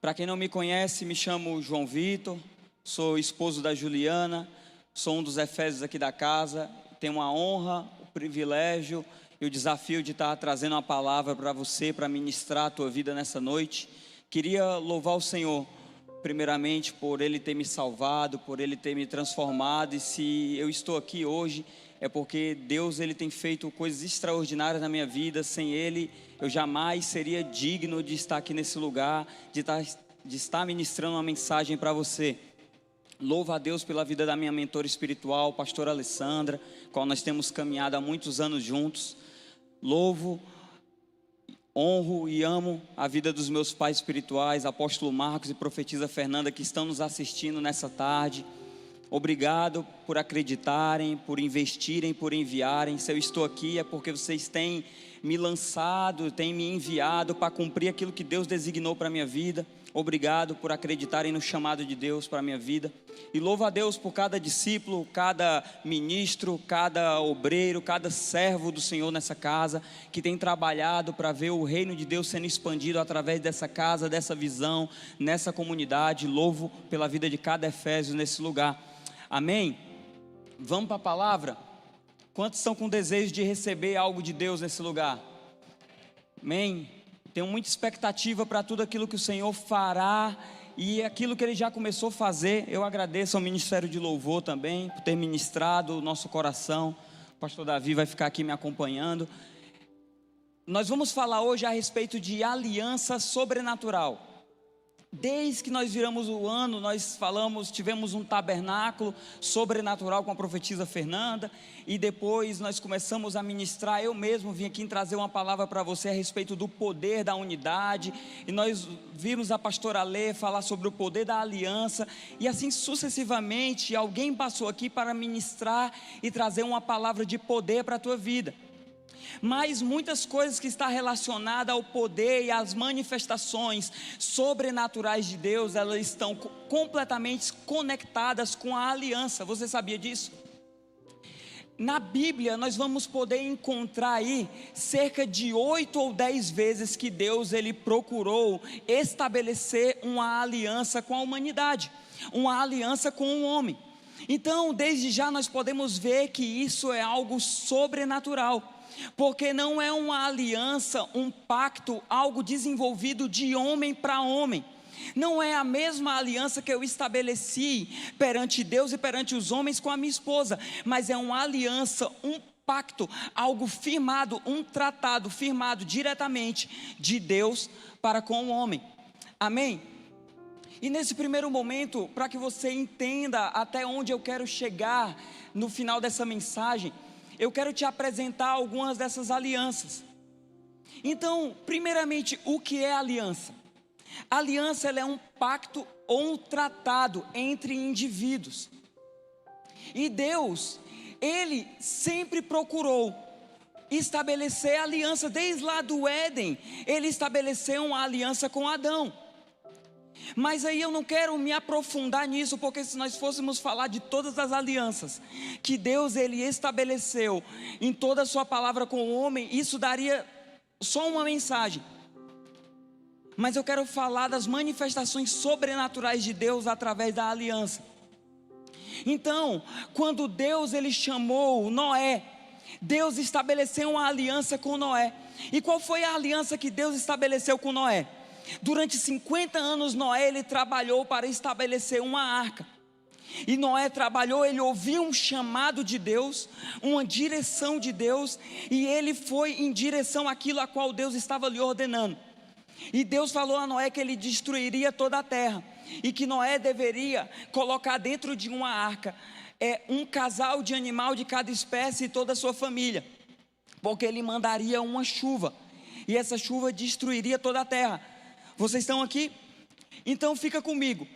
Para quem não me conhece, me chamo João Vitor, sou esposo da Juliana, sou um dos efésios aqui da casa. Tenho a honra, o privilégio e o desafio de estar trazendo uma palavra para você, para ministrar a tua vida nessa noite. Queria louvar o Senhor, primeiramente, por Ele ter me salvado, por Ele ter me transformado. E se eu estou aqui hoje, é porque Deus Ele tem feito coisas extraordinárias na minha vida. Sem Ele, eu jamais seria digno de estar aqui nesse lugar, de estar ministrando uma mensagem para você. Louvo a Deus pela vida da minha mentora espiritual, pastora Alessandra, com a qual nós temos caminhado há muitos anos juntos. Louvo, honro e amo a vida dos meus pais espirituais, apóstolo Marcos e profetisa Fernanda, que estão nos assistindo nessa tarde. Obrigado por acreditarem, por investirem, por enviarem. Se eu estou aqui é porque vocês têm me lançado, têm me enviado para cumprir aquilo que Deus designou para a minha vida. Obrigado por acreditarem no chamado de Deus para a minha vida. E louvo a Deus por cada discípulo, cada ministro, cada obreiro, cada servo do Senhor nessa casa, que tem trabalhado para ver o reino de Deus sendo expandido através dessa casa, dessa visão, nessa comunidade. Louvo pela vida de cada efésio nesse lugar. Amém? Vamos para a palavra? Quantos estão com desejo de receber algo de Deus nesse lugar? Amém? Tenho muita expectativa para tudo aquilo que o Senhor fará e aquilo que Ele já começou a fazer. Eu agradeço ao Ministério de Louvor também por ter ministrado o nosso coração. O pastor Davi vai ficar aqui me acompanhando. Nós vamos falar hoje a respeito de aliança sobrenatural. Desde que nós viramos o ano, tivemos um tabernáculo sobrenatural com a profetisa Fernanda, e depois nós começamos a ministrar. Eu mesmo vim aqui trazer uma palavra para você a respeito do poder da unidade, e nós vimos a pastora Lê falar sobre o poder da aliança, e assim sucessivamente. Alguém passou aqui para ministrar e trazer uma palavra de poder para a tua vida. Mas muitas coisas que estão relacionadas ao poder e às manifestações sobrenaturais de Deus, elas estão completamente conectadas com a aliança. Você sabia disso? Na Bíblia nós vamos poder encontrar aí cerca de 8 ou 10 vezes que Deus ele procurou estabelecer uma aliança com a humanidade, uma aliança com o homem. Então desde já nós podemos ver que isso é algo sobrenatural. Porque não é uma aliança, um pacto, algo desenvolvido de homem para homem. Não é a mesma aliança que eu estabeleci perante Deus e perante os homens com a minha esposa, mas é uma aliança, um pacto, algo firmado, um tratado firmado diretamente de Deus para com o homem. Amém? E nesse primeiro momento, para que você entenda até onde eu quero chegar no final dessa mensagem, eu quero te apresentar algumas dessas alianças. Então, primeiramente, o que é aliança? A aliança ela é um pacto ou um tratado entre indivíduos. E Deus, Ele sempre procurou estabelecer aliança. Desde lá do Éden, Ele estabeleceu uma aliança com Adão. Mas aí eu não quero me aprofundar nisso, porque se nós fôssemos falar de todas as alianças que Deus ele estabeleceu em toda a sua palavra com o homem, isso daria só uma mensagem. Mas eu quero falar das manifestações sobrenaturais de Deus através da aliança. Então, quando Deus ele chamou Noé, Deus estabeleceu uma aliança com Noé. E qual foi a aliança que Deus estabeleceu com Noé? Durante 50 anos Noé ele trabalhou para estabelecer uma arca. E Noé trabalhou, ele ouviu um chamado de Deus, uma direção de Deus, e ele foi em direção àquilo a qual Deus estava lhe ordenando. E Deus falou a Noé que ele destruiria toda a terra, e que Noé deveria colocar dentro de uma arca um casal de animal de cada espécie e toda a sua família, porque ele mandaria uma chuva, e essa chuva destruiria toda a terra. Vocês estão aqui? Então fica comigo,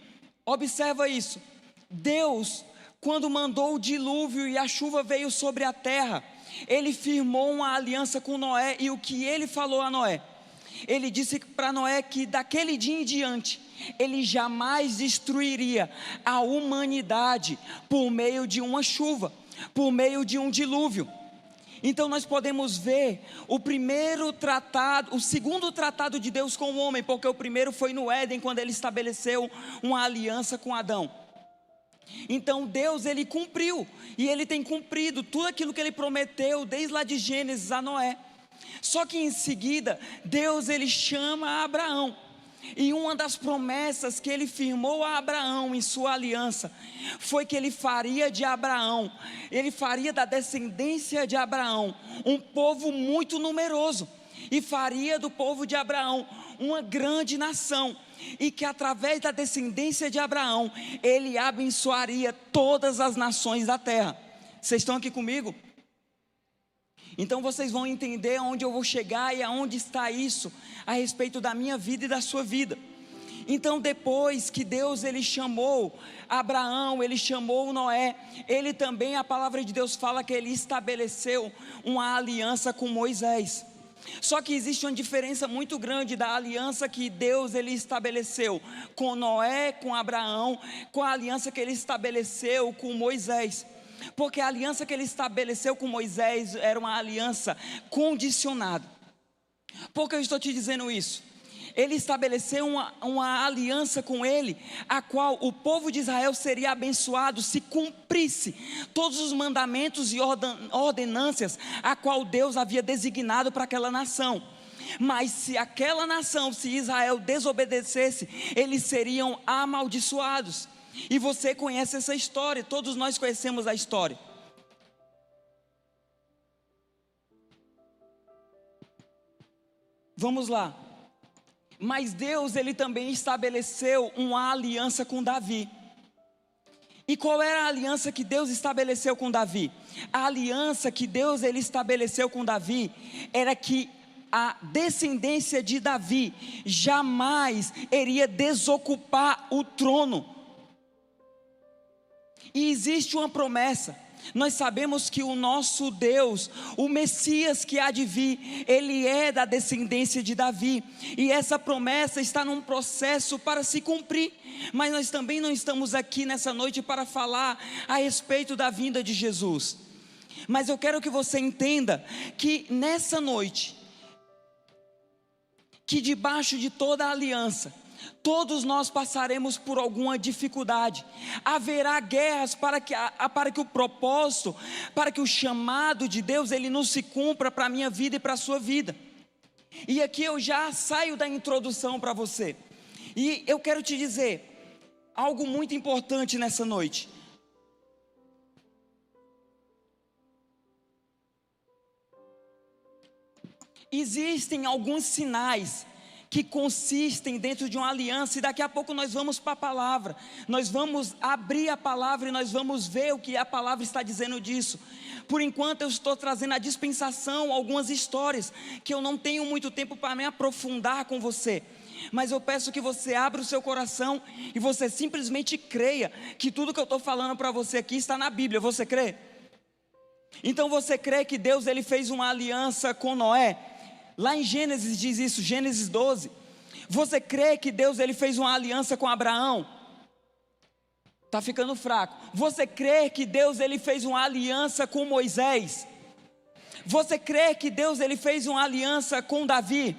observa isso. Deus, quando mandou o dilúvio e a chuva veio sobre a terra, Ele firmou uma aliança com Noé. E o que Ele falou a Noé? Ele disse para Noé que daquele dia em diante Ele jamais destruiria a humanidade por meio de uma chuva, por meio de um dilúvio. Então nós podemos ver o primeiro tratado, o segundo tratado de Deus com o homem, porque o primeiro foi no Éden, quando ele estabeleceu uma aliança com Adão. Então Deus, ele cumpriu, e ele tem cumprido tudo aquilo que ele prometeu, desde lá de Gênesis a Noé. Só que em seguida, Deus, ele chama Abraão, e uma das promessas que ele firmou a Abraão em sua aliança, foi que ele faria de Abraão, ele faria da descendência de Abraão, um povo muito numeroso, e faria do povo de Abraão uma grande nação, e que através da descendência de Abraão, ele abençoaria todas as nações da terra. Vocês estão aqui comigo? Então vocês vão entender aonde eu vou chegar e aonde está isso a respeito da minha vida e da sua vida. Então depois que Deus, ele chamou Abraão, ele chamou Noé, ele também, a palavra de Deus fala que ele estabeleceu uma aliança com Moisés. Só que existe uma diferença muito grande da aliança que Deus, ele estabeleceu com Noé, com Abraão, com a aliança que ele estabeleceu com Moisés. Porque a aliança que ele estabeleceu com Moisés era uma aliança condicionada. Por que eu estou te dizendo isso? Ele estabeleceu uma aliança com ele, a qual o povo de Israel seria abençoado se cumprisse todos os mandamentos e ordenâncias a qual Deus havia designado para aquela nação. Mas se aquela nação, se Israel desobedecesse, eles seriam amaldiçoados. E você conhece essa história, todos nós conhecemos a história. Vamos lá. Mas Deus, ele também estabeleceu uma aliança com Davi. E qual era a aliança que Deus estabeleceu com Davi? A aliança que Deus, ele estabeleceu com Davi era que a descendência de Davi jamais iria desocupar o trono. E existe uma promessa. Nós sabemos que o nosso Deus, o Messias que há de vir, ele é da descendência de Davi, e essa promessa está num processo para se cumprir. Mas nós também não estamos aqui nessa noite para falar a respeito da vinda de Jesus. Mas eu quero que você entenda que nessa noite, que debaixo de toda a aliança, todos nós passaremos por alguma dificuldade. Haverá guerras para que o propósito, para que o chamado de Deus, ele não se cumpra para a minha vida e para a sua vida. E aqui eu já saio da introdução para você. E eu quero te dizer algo muito importante nessa noite. Existem alguns sinais que consistem dentro de uma aliança, e daqui a pouco nós vamos para a palavra, nós vamos abrir a palavra e nós vamos ver o que a palavra está dizendo disso. Por enquanto eu estou trazendo a dispensação, algumas histórias, que eu não tenho muito tempo para me aprofundar com você, mas eu peço que você abra o seu coração, e você simplesmente creia, que tudo que eu estou falando para você aqui está na Bíblia. Você crê? Então você crê que Deus, ele fez uma aliança com Noé? Lá em Gênesis diz isso, Gênesis 12. Você crê que Deus, ele fez uma aliança com Abraão? Está ficando fraco. Você crê que Deus, ele fez uma aliança com Moisés? Você crê que Deus, ele fez uma aliança com Davi?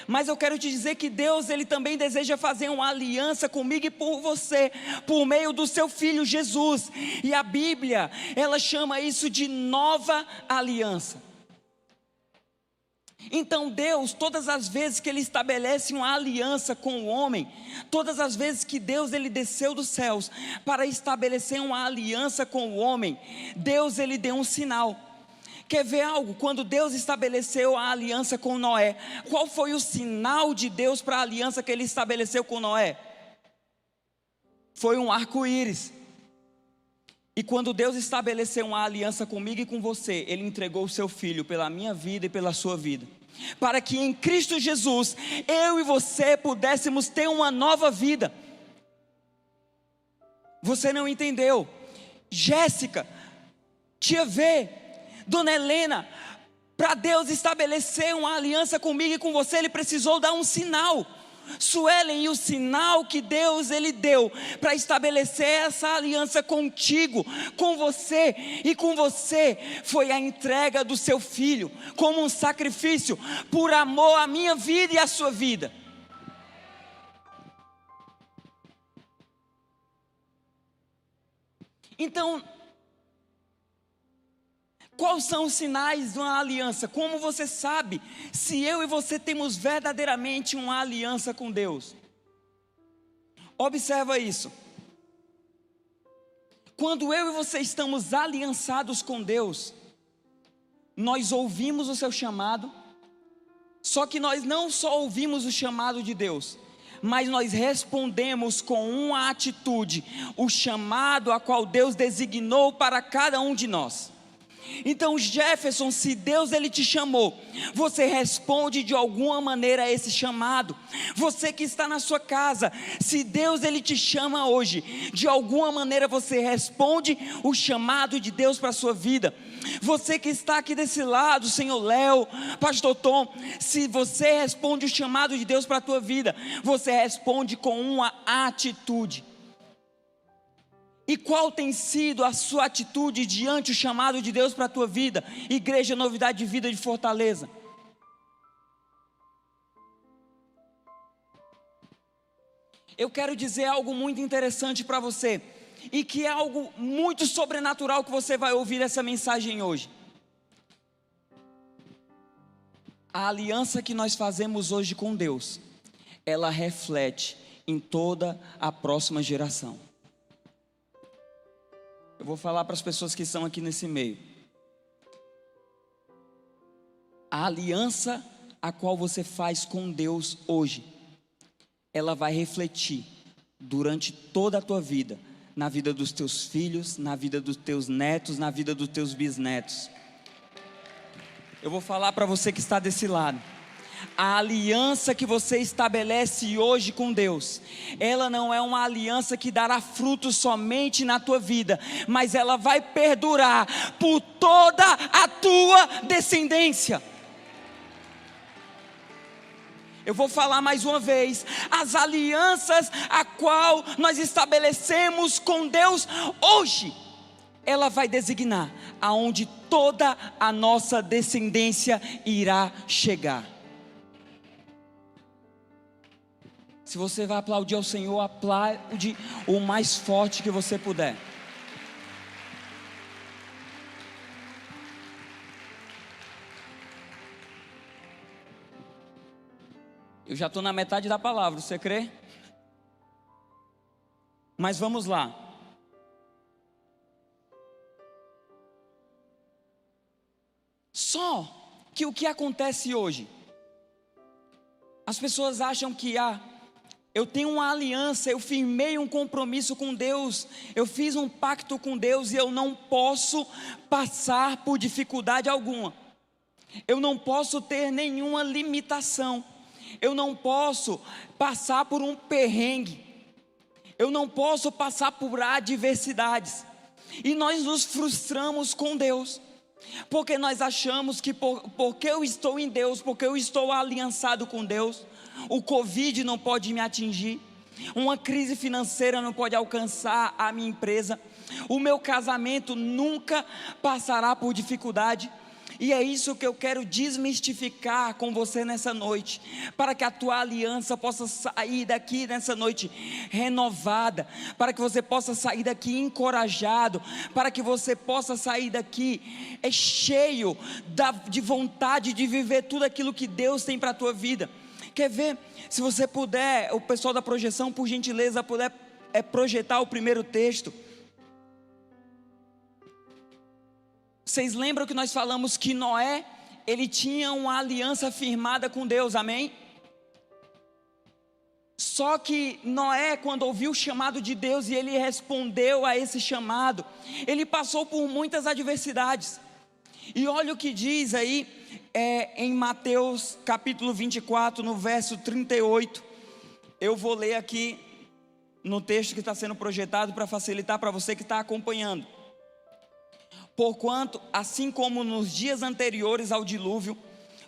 Mas eu quero te dizer que Deus, ele também deseja fazer uma aliança comigo e por você, por meio do seu Filho Jesus. E a Bíblia, ela chama isso de nova aliança. Então Deus, todas as vezes que ele estabelece uma aliança com o homem, todas as vezes que Deus, ele desceu dos céus para estabelecer uma aliança com o homem, Deus, ele deu um sinal. Quer ver algo? Quando Deus estabeleceu a aliança com Noé, qual foi o sinal de Deus para a aliança que ele estabeleceu com Noé? Foi um arco-íris. E quando Deus estabeleceu uma aliança comigo e com você, ele entregou o seu Filho pela minha vida e pela sua vida, para que em Cristo Jesus, eu e você pudéssemos ter uma nova vida. Você não entendeu? Jéssica, tia V, Dona Helena, para Deus estabelecer uma aliança comigo e com você, ele precisou dar um sinal. Suelen, e o sinal que Deus ele deu para estabelecer essa aliança contigo, com você e com você, foi a entrega do seu filho, como um sacrifício, por amor à minha vida e à sua vida. Então, quais são os sinais de uma aliança? Como você sabe se eu e você temos verdadeiramente uma aliança com Deus? Observa isso. Quando eu e você estamos aliançados com Deus, nós ouvimos o seu chamado, só que nós não só ouvimos o chamado de Deus, mas nós respondemos com uma atitude, o chamado a qual Deus designou para cada um de nós. Então, Jefferson, se Deus ele te chamou, você responde de alguma maneira a esse chamado. Você que está na sua casa, se Deus ele te chama hoje, de alguma maneira você responde o chamado de Deus para a sua vida. Você que está aqui desse lado, Senhor Léo, Pastor Tom, se você responde o chamado de Deus para a tua vida, você responde com uma atitude. E qual tem sido a sua atitude diante do chamado de Deus para a tua vida, Igreja Novidade de Vida de Fortaleza? Eu quero dizer algo muito interessante para você, e que é algo muito sobrenatural que você vai ouvir essa mensagem hoje. A aliança que nós fazemos hoje com Deus, ela reflete em toda a próxima geração. Eu vou falar para as pessoas que estão aqui nesse meio. A aliança a qual você faz com Deus hoje, ela vai refletir durante toda a tua vida, na vida dos teus filhos, na vida dos teus netos, na vida dos teus bisnetos. Eu vou falar para você que está desse lado. A aliança que você estabelece hoje com Deus, ela não é uma aliança que dará frutos somente na tua vida, mas ela vai perdurar por toda a tua descendência. Eu vou falar mais uma vez, as alianças a qual nós estabelecemos com Deus hoje, ela vai designar aonde toda a nossa descendência irá chegar. Se você vai aplaudir ao Senhor, aplaude o mais forte que você puder. Eu já estou na metade da palavra, você crê? Mas vamos lá. Só que o que acontece hoje? As pessoas acham que eu tenho uma aliança, eu firmei um compromisso com Deus, eu fiz um pacto com Deus e eu não posso passar por dificuldade alguma. Eu não posso ter nenhuma limitação. Eu não posso passar por um perrengue. Eu não posso passar por adversidades. E nós nos frustramos com Deus, porque nós achamos que porque eu estou em Deus, porque eu estou aliançado com Deus, o Covid não pode me atingir, uma crise financeira não pode alcançar a minha empresa, o meu casamento nunca passará por dificuldade. E é isso que eu quero desmistificar com você nessa noite, para que a tua aliança possa sair daqui nessa noite renovada, para que você possa sair daqui encorajado, para que você possa sair daqui cheio de vontade de viver tudo aquilo que Deus tem para a tua vida. Quer ver? Se você puder, o pessoal da projeção, por gentileza, puder projetar o primeiro texto. Vocês lembram que nós falamos que Noé, ele tinha uma aliança firmada com Deus, amém? Só que Noé, quando ouviu o chamado de Deus e ele respondeu a esse chamado, ele passou por muitas adversidades. E olha o que diz aí em Mateus capítulo 24, no verso 38. Eu vou ler aqui no texto que está sendo projetado para facilitar para você que está acompanhando. Porquanto, assim como nos dias anteriores ao dilúvio,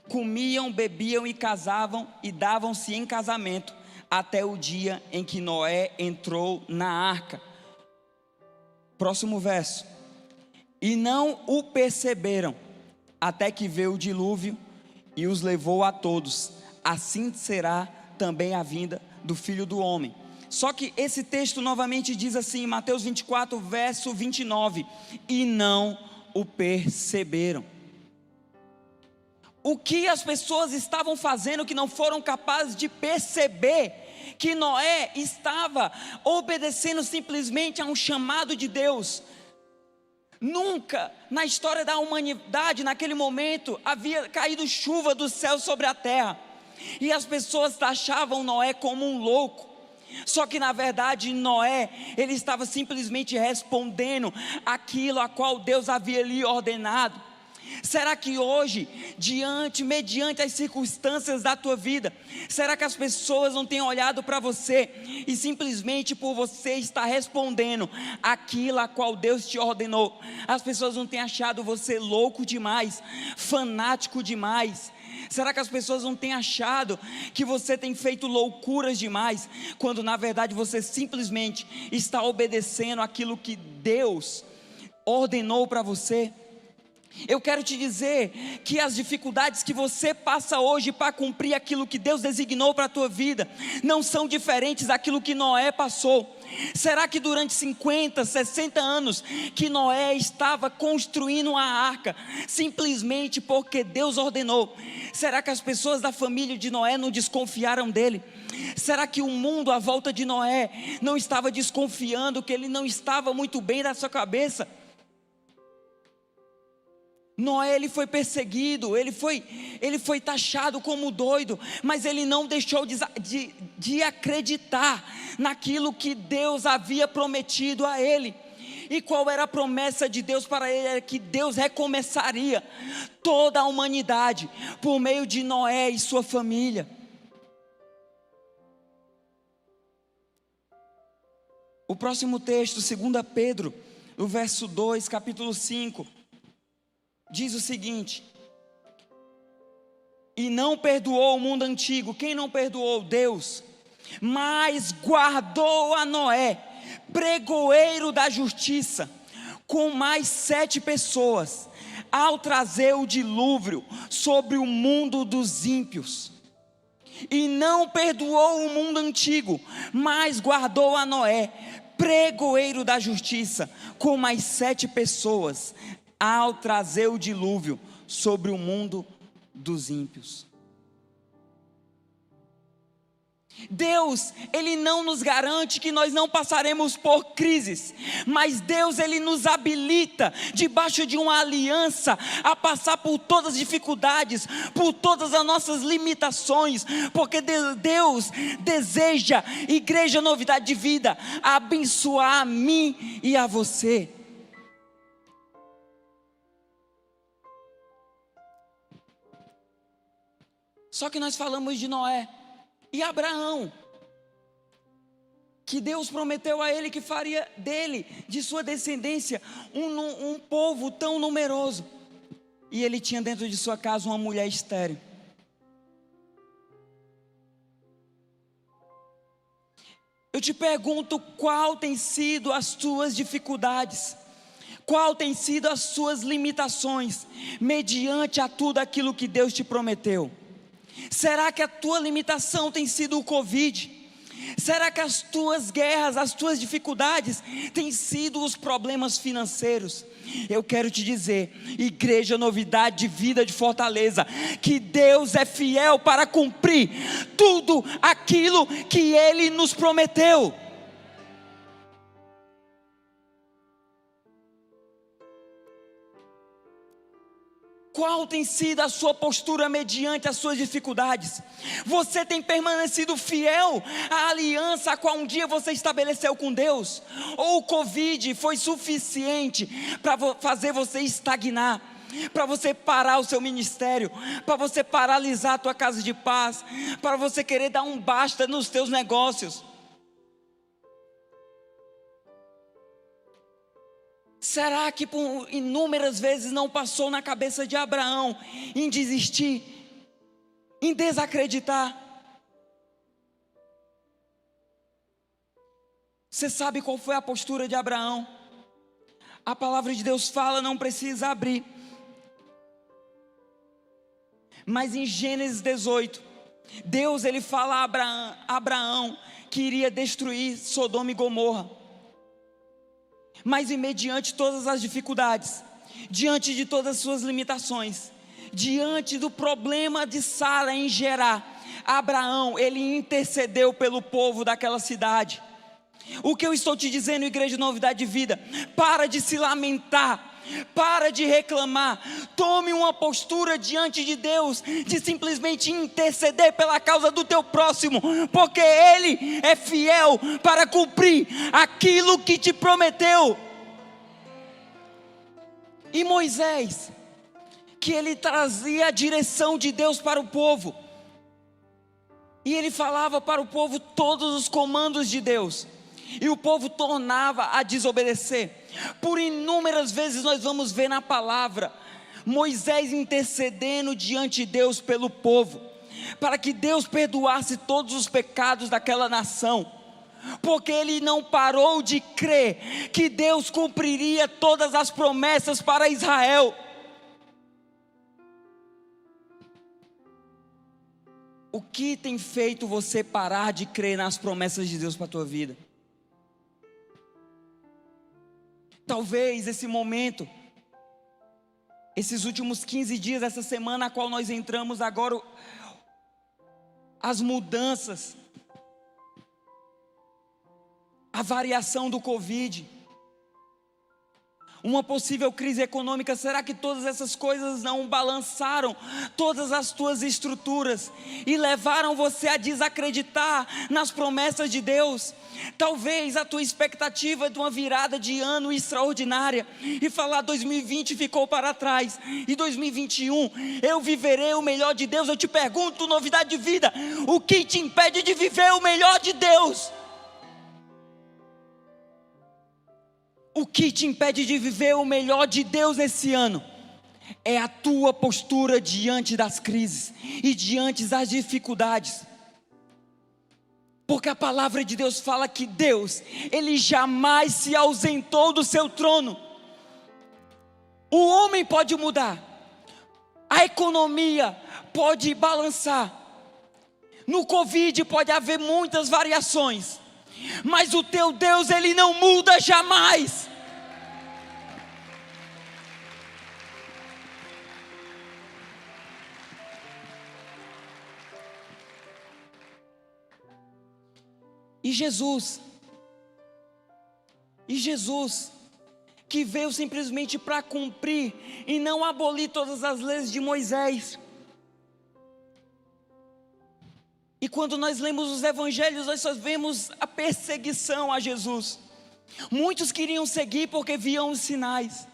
comiam, bebiam e casavam e davam-se em casamento, até o dia em que Noé entrou na arca. Próximo verso. E não o perceberam, até que veio o dilúvio e os levou a todos. Assim será também a vinda do Filho do Homem. Só que esse texto novamente diz assim, Mateus 24, verso 29, e não o perceberam. O que as pessoas estavam fazendo que não foram capazes de perceber que Noé estava obedecendo simplesmente a um chamado de Deus. Nunca na história da humanidade, naquele momento, havia caído chuva do céu sobre a terra, e as pessoas taxavam Noé como um louco. Só que na verdade Noé, ele estava simplesmente respondendo aquilo a qual Deus havia lhe ordenado. Será que hoje, mediante as circunstâncias da tua vida, será que as pessoas não têm olhado para você e simplesmente por você estar respondendo aquilo a qual Deus te ordenou, as pessoas não têm achado você louco demais, fanático demais? Será que as pessoas não têm achado que você tem feito loucuras demais, quando na verdade você simplesmente está obedecendo aquilo que Deus ordenou para você? Eu quero te dizer que as dificuldades que você passa hoje para cumprir aquilo que Deus designou para a tua vida, não são diferentes daquilo que Noé passou. Será que durante 50, 60 anos que Noé estava construindo uma arca, simplesmente porque Deus ordenou, será que as pessoas da família de Noé não desconfiaram dele? Será que o mundo à volta de Noé não estava desconfiando que ele não estava muito bem da sua cabeça? Noé, ele foi perseguido, ele foi taxado como doido, mas ele não deixou de acreditar naquilo que Deus havia prometido a ele. E qual era a promessa de Deus para ele? Era que Deus recomeçaria toda a humanidade por meio de Noé e sua família. O próximo texto, 2 Pedro, no verso 2, capítulo 5, diz o seguinte: e não perdoou o mundo antigo. Quem não perdoou? Deus. Mas guardou a Noé, pregoeiro da justiça, com mais 7 pessoas, ao trazer o dilúvio sobre o mundo dos ímpios. E não perdoou o mundo antigo, mas guardou a Noé, pregoeiro da justiça, com mais 7 pessoas, ao trazer o dilúvio sobre o mundo dos ímpios. Deus, Ele não nos garante que nós não passaremos por crises, mas Deus, Ele nos habilita, debaixo de uma aliança, a passar por todas as dificuldades, por todas as nossas limitações, porque Deus deseja, Igreja Novidade de Vida, abençoar a mim e a você. Só que nós falamos de Noé e Abraão, que Deus prometeu a ele que faria dele, de sua descendência, um povo tão numeroso. E ele tinha dentro de sua casa uma mulher estéril. Eu te pergunto, qual tem sido as tuas dificuldades? Qual tem sido as suas limitações, mediante a tudo aquilo que Deus te prometeu? Será que a tua limitação tem sido o Covid? Será que as tuas guerras, as tuas dificuldades têm sido os problemas financeiros? Eu quero te dizer, Igreja Novidade de Vida de Fortaleza, que Deus é fiel para cumprir tudo aquilo que Ele nos prometeu. Qual tem sido a sua postura mediante as suas dificuldades? Você tem permanecido fiel à aliança a qual um dia você estabeleceu com Deus? Ou o Covid foi suficiente para fazer você estagnar? Para você parar o seu ministério? Para você paralisar a tua casa de paz? Para você querer dar um basta nos teus negócios? Será que por inúmeras vezes não passou na cabeça de Abraão em desistir, em desacreditar? Você sabe qual foi a postura de Abraão? A palavra de Deus fala, não precisa abrir. Mas em Gênesis 18, Deus ele fala a Abraão que iria destruir Sodoma e Gomorra. Mas mediante todas as dificuldades, diante de todas as suas limitações, diante do problema de Sara em Gerar, Abraão, ele intercedeu pelo povo daquela cidade. O que eu estou te dizendo, igreja Novidade de Vida? Para de se lamentar, para de reclamar, tome uma postura diante de Deus, de simplesmente interceder pela causa do teu próximo, porque Ele é fiel para cumprir aquilo que te prometeu. E Moisés, que ele trazia a direção de Deus para o povo, e ele falava para o povo todos os comandos de Deus, e o povo tornava a desobedecer. Por inúmeras vezes nós vamos ver na palavra Moisés intercedendo diante de Deus pelo povo, para que Deus perdoasse todos os pecados daquela nação, porque ele não parou de crer que Deus cumpriria todas as promessas para Israel. O que tem feito você parar de crer nas promessas de Deus para a tua vida? Talvez esse momento, esses últimos 15 dias, essa semana a qual nós entramos agora, as mudanças, a variação do Covid, uma possível crise econômica, será que todas essas coisas não balançaram todas as tuas estruturas e levaram você a desacreditar nas promessas de Deus? Talvez a tua expectativa é de uma virada de ano extraordinária e falar 2020 ficou para trás e 2021 eu viverei o melhor de Deus. Eu te pergunto, Novidade de Vida, o que te impede de viver o melhor de Deus? O que te impede de viver o melhor de Deus nesse ano? É a tua postura diante das crises e diante das dificuldades. Porque a palavra de Deus fala que Deus, Ele jamais se ausentou do seu trono. O homem pode mudar, a economia pode balançar, no Covid pode haver muitas variações, mas o teu Deus, Ele não muda jamais. E Jesus, que veio simplesmente para cumprir e não abolir todas as leis de Moisés. E quando nós lemos os evangelhos, nós só vemos a perseguição a Jesus. Muitos queriam seguir porque viam os sinais,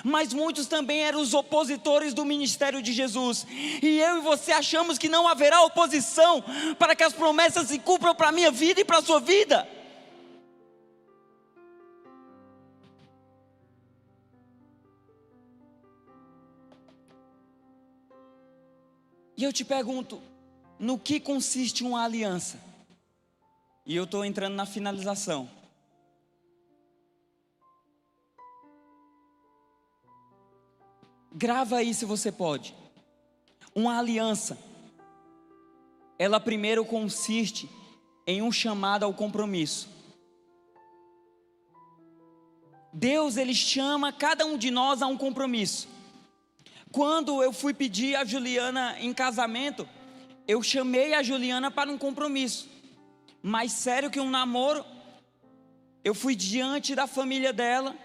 mas muitos também eram os opositores do ministério de Jesus. E eu e você achamos que não haverá oposição para que as promessas se cumpram para a minha vida e para a sua vida. E eu te pergunto, no que consiste uma aliança? E eu estou entrando na finalização. Grava aí se você pode. Uma aliança, ela primeiro consiste em um chamado ao compromisso. Deus, Ele chama cada um de nós a um compromisso. Quando eu fui pedir a Juliana em casamento, eu chamei a Juliana para um compromisso. Mais sério que um namoro, eu fui diante da família dela,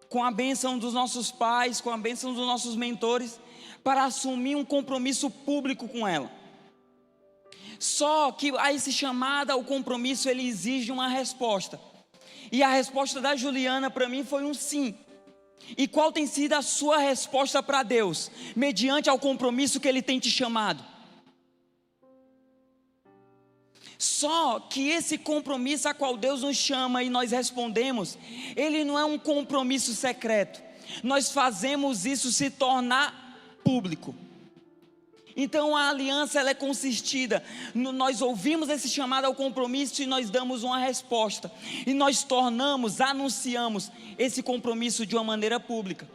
com a bênção dos nossos pais, com a bênção dos nossos mentores, para assumir um compromisso público com ela. Só que a esse chamado ao compromisso, ele exige uma resposta. E a resposta da Juliana para mim foi um sim. E qual tem sido a sua resposta para Deus, mediante ao compromisso que Ele tem te chamado? Só que esse compromisso a qual Deus nos chama e nós respondemos, ele não é um compromisso secreto. Nós fazemos isso se tornar público. Então a aliança, ela é consistida, nós ouvimos esse chamado ao compromisso e nós damos uma resposta, e nós anunciamos esse compromisso de uma maneira pública.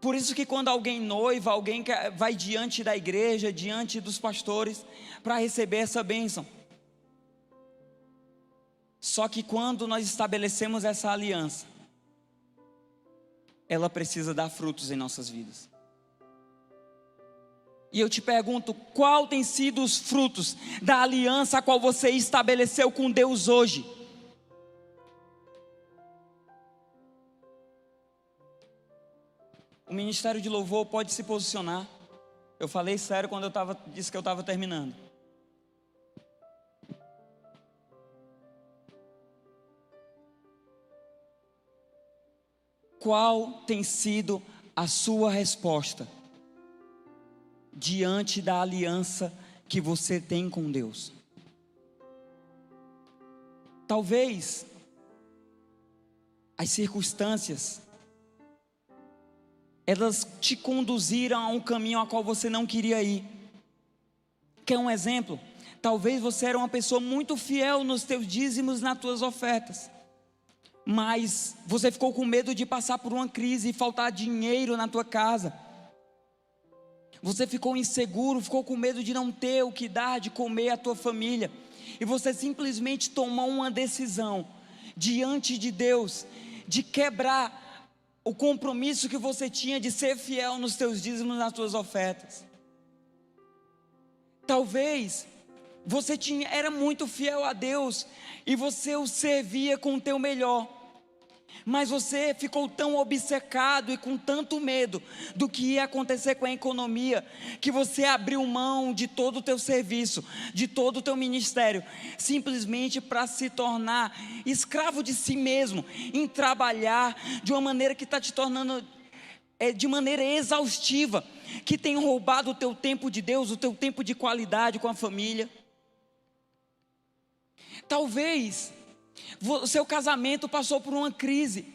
Por isso que quando alguém noiva, alguém vai diante da igreja, diante dos pastores, para receber essa bênção. Só que quando nós estabelecemos essa aliança, ela precisa dar frutos em nossas vidas. E eu te pergunto, qual tem sido os frutos da aliança a qual você estabeleceu com Deus hoje? O ministério de louvor pode se posicionar. Eu falei sério quando disse que eu estava terminando. Qual tem sido a sua resposta diante da aliança que você tem com Deus? Talvez as circunstâncias, elas te conduziram a um caminho a qual você não queria ir. Quer um exemplo? Talvez você era uma pessoa muito fiel nos teus dízimos, nas tuas ofertas, mas você ficou com medo de passar por uma crise e faltar dinheiro na tua casa. Você ficou inseguro, ficou com medo de não ter o que dar de comer à tua família, e você simplesmente tomou uma decisão diante de Deus, de quebrar o compromisso que você tinha de ser fiel nos teus dízimos, nas tuas ofertas. Talvez você era muito fiel a Deus, e você o servia com o teu melhor, mas você ficou tão obcecado e com tanto medo do que ia acontecer com a economia, que você abriu mão de todo o teu serviço, de todo o teu ministério, simplesmente para se tornar escravo de si mesmo, em trabalhar de uma maneira que está te tornando de maneira exaustiva, que tem roubado o teu tempo de Deus, o teu tempo de qualidade com a família. Talvez o seu casamento passou por uma crise,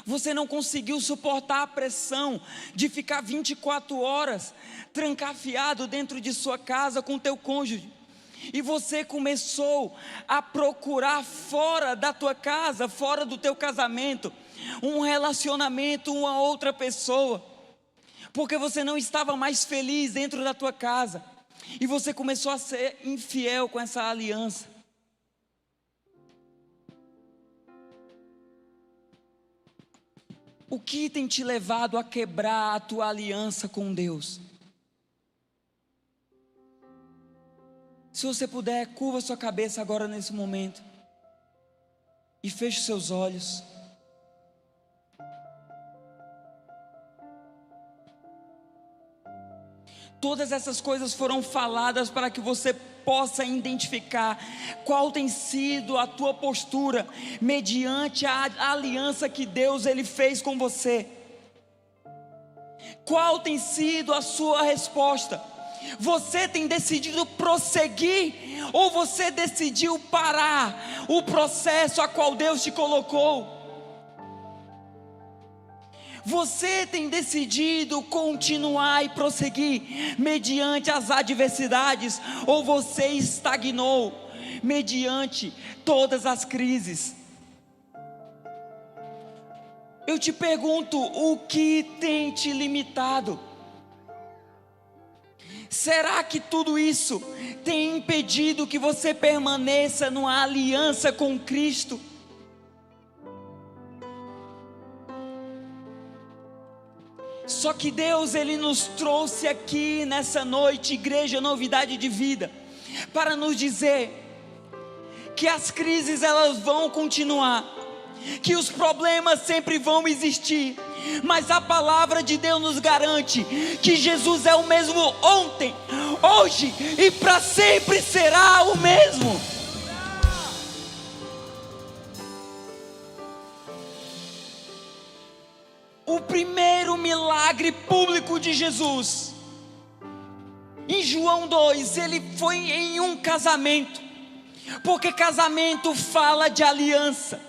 você não conseguiu suportar a pressão de ficar 24 horas trancafiado dentro de sua casa com o teu cônjuge, e você começou a procurar fora da tua casa, fora do teu casamento, um relacionamento, uma outra pessoa, porque você não estava mais feliz dentro da tua casa, e você começou a ser infiel com essa aliança. O que tem te levado a quebrar a tua aliança com Deus? Se você puder, curva sua cabeça agora nesse momento e feche seus olhos. Todas essas coisas foram faladas para que você possa identificar qual tem sido a tua postura mediante a aliança que Deus ele fez com você. Qual tem sido a sua resposta? Você tem decidido prosseguir ou você decidiu parar o processo a qual Deus te colocou? Você tem decidido continuar e prosseguir mediante as adversidades, ou você estagnou mediante todas as crises? Eu te pergunto, o que tem te limitado? Será que tudo isso tem impedido que você permaneça numa aliança com Cristo? Só que Deus, Ele nos trouxe aqui nessa noite, Igreja Novidade de Vida, para nos dizer que as crises elas vão continuar, que os problemas sempre vão existir, mas a palavra de Deus nos garante que Jesus é o mesmo ontem, hoje e para sempre será o mesmo. O primeiro milagre público de Jesus, em João 2, ele foi em um casamento, porque casamento fala de aliança,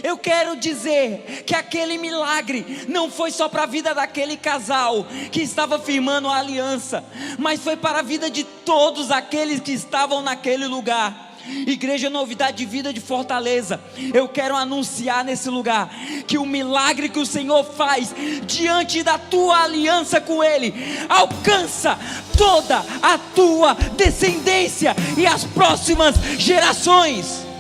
Eu quero dizer que aquele milagre não foi só para a vida daquele casal que estava firmando a aliança, mas foi para a vida de todos aqueles que estavam naquele lugar. Igreja Novidade de Vida de Fortaleza, eu quero anunciar nesse lugar que o milagre que o Senhor faz diante da tua aliança com Ele alcança toda a tua descendência e as próximas gerações.